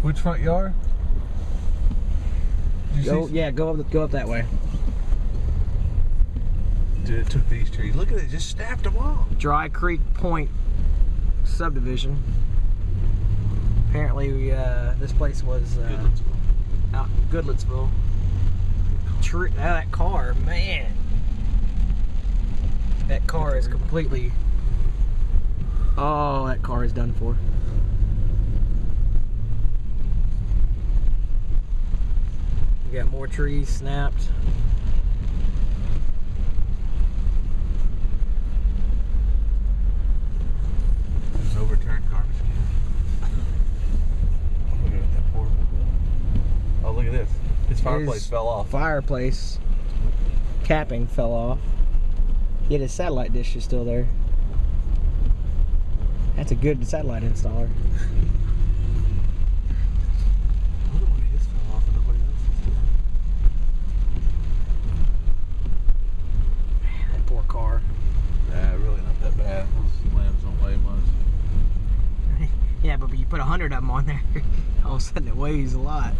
Which front yard? Go up that way. Dude, it took these trees. Look at it, just snapped them off. Dry Creek Point subdivision. Apparently, this place was out in Goodlettsville. That car, man. That car is completely. Oh, that car is done for. We got more trees snapped. There's an overturned garbage can. Oh, look at that poor. Oh, look at this. His fireplace fell off. Fireplace capping fell off. Yet his satellite dish is still there. That's a good satellite installer. I wonder why his fell off and nobody else's did. Man, that poor car. Nah, really not that bad. Those lamps don't weigh much. Yeah, but you put 100 of them on there, all of a sudden it weighs a lot.